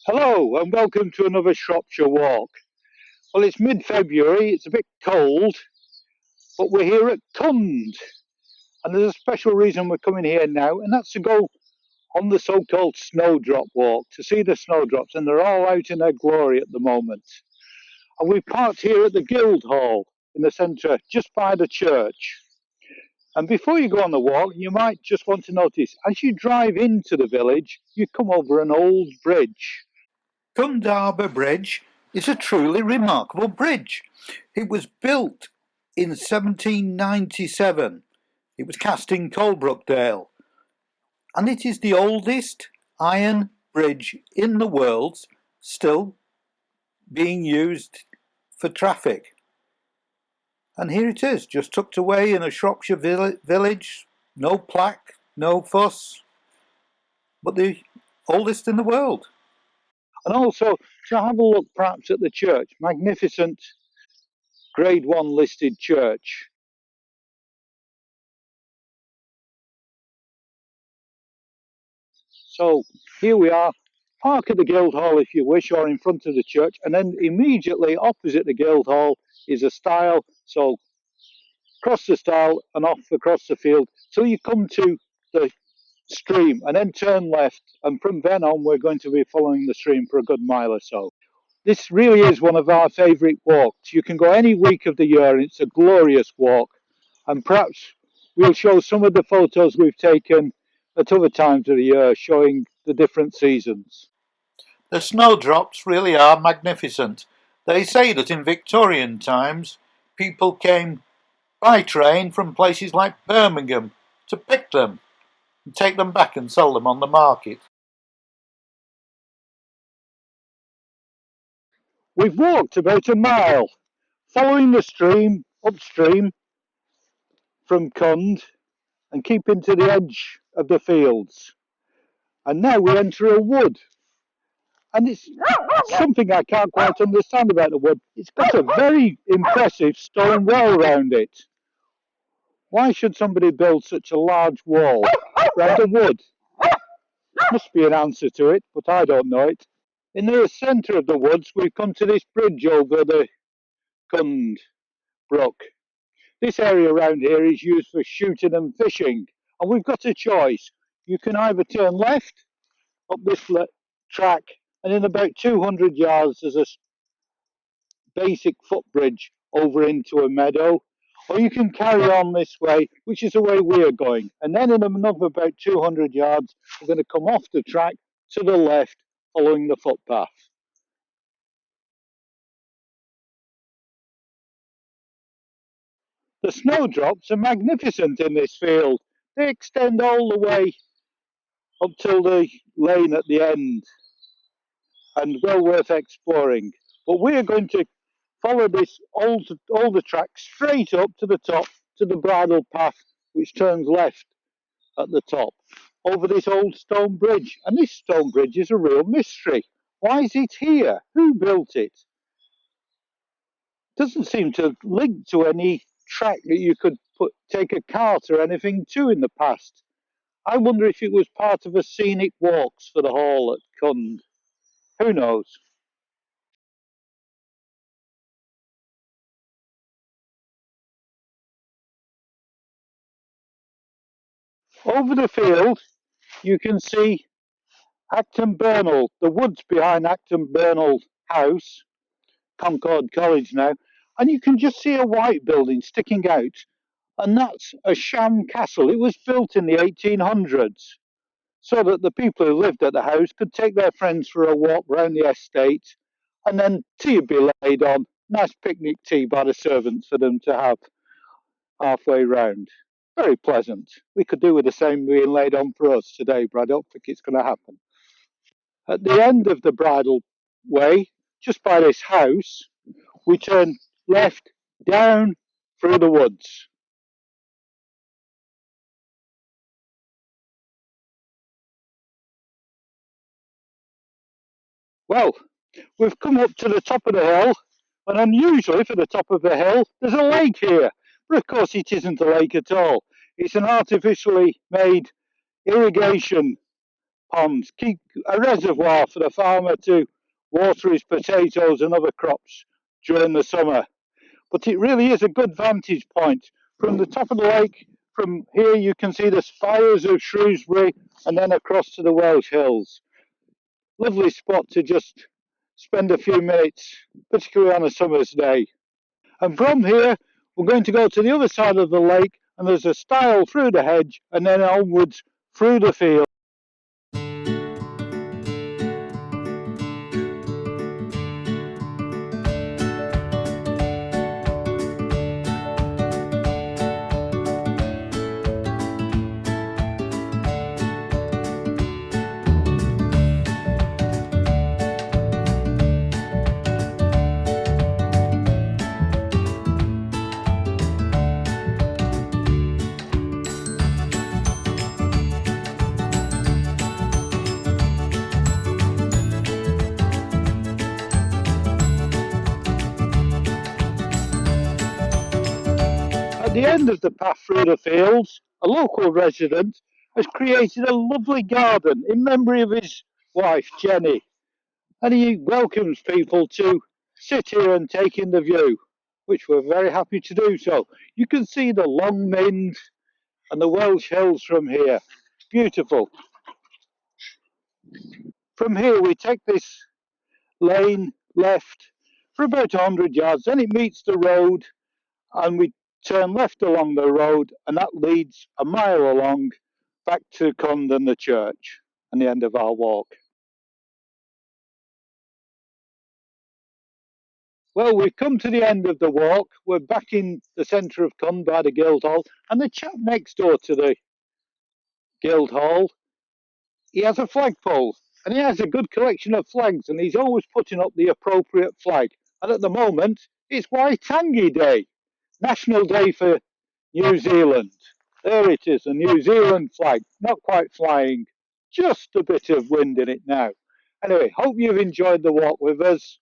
Hello and welcome to another Shropshire walk. Well, it's mid-February, it's a bit cold, but we're here at Cound. And there's a special reason we're coming here now, and that's to go on the so-called Snowdrop Walk, to see the snowdrops, and they're all out in their glory at the moment. And we've parked here at the Guildhall in the centre, just by the church. And before you go on the walk, you might just want to notice, as you drive into the village, you come over an old bridge. Kunda Bridge is a truly remarkable bridge. It was built in 1797. It was cast in Coalbrookdale, and it is the oldest iron bridge in the world still being used for traffic. And here it is, just tucked away in a Shropshire village, no plaque, no fuss, but the oldest in the world. And also, to have a look perhaps at the church, magnificent Grade 1 listed church. So here we are, park at the Guildhall if you wish, or in front of the church, and then immediately opposite the Guildhall is a stile, so cross the stile and off across the field till you come to the stream, and then turn left, and from then on we're going to be following the stream for a good mile or so. This really is one of our favourite walks. You can go any week of the year and it's a glorious walk, and perhaps we'll show some of the photos we've taken at other times of the year showing the different seasons. The snowdrops really are magnificent. They say that in Victorian times people came by train from places like Birmingham to pick them and take them back and sell them on the market. We've walked about a mile, following the stream upstream from Cund and keeping to the edge of the fields. And now we enter a wood. And it's something I can't quite understand about the wood. It's got a very impressive stone wall around it. Why should somebody build such a large wall around a wood? Must be an answer to it, but I don't know it. In the centre of the woods, we've come to this bridge over the Kund Brook. This area around here is used for shooting and fishing, and we've got a choice. You can either turn left up this track, and in about 200 yards there's a basic footbridge over into a meadow, or you can carry on this way, which is the way we're going. And then in another about 200 yards, we're going to come off the track to the left, following the footpath. The snowdrops are magnificent in this field. They extend all the way up till the lane at the end, and well worth exploring. But we're going to follow this older track straight up to the top, to the bridle path, which turns left at the top, over this old stone bridge. And this stone bridge is a real mystery. Why is it here? Who built it? Doesn't seem to link to any track that you could take a cart or anything to in the past. I wonder if it was part of a scenic walks for the hall at Cund. Who knows? Over the field, you can see Acton Bernal, the woods behind Acton Bernal House, Concord College now, and you can just see a white building sticking out, and that's a sham castle. It was built in the 1800s so that the people who lived at the house could take their friends for a walk round the estate, and then tea would be laid on, nice picnic tea by the servants for them to have halfway round. Very pleasant. We could do with the same being laid on for us today, but I don't think it's going to happen. At the end of the bridle way, just by this house, we turn left down through the woods. Well, we've come up to the top of the hill, and unusually for the top of the hill, there's a lake here. But of course, it isn't a lake at all. It's an artificially made irrigation ponds, keep a reservoir for the farmer to water his potatoes and other crops during the summer. But it really is a good vantage point. From the top of the lake, from here you can see the spires of Shrewsbury and then across to the Welsh Hills. Lovely spot to just spend a few minutes, particularly on a summer's day. And from here, we're going to go to the other side of the lake, and there's a stile through the hedge and then onwards through the field. At the end of the path through the fields, a local resident has created a lovely garden in memory of his wife, Jenny, and he welcomes people to sit here and take in the view, which we're very happy to do so. You can see the Long Mynd and the Welsh Hills from here. Beautiful. From here, we take this lane left for about 100 yards, then it meets the road, and we turn left along the road, and that leads a mile along back to Cound and the church and the end of our walk. Well, we've come to the end of the walk. We're back in the centre of Cound by the Guildhall, and the chap next door to the Guildhall, he has a flagpole, and he has a good collection of flags, and he's always putting up the appropriate flag. And at the moment, it's Waitangi Day, National Day for New Zealand. There it is, a New Zealand flag, not quite flying, just a bit of wind in it now. Anyway, hope you've enjoyed the walk with us.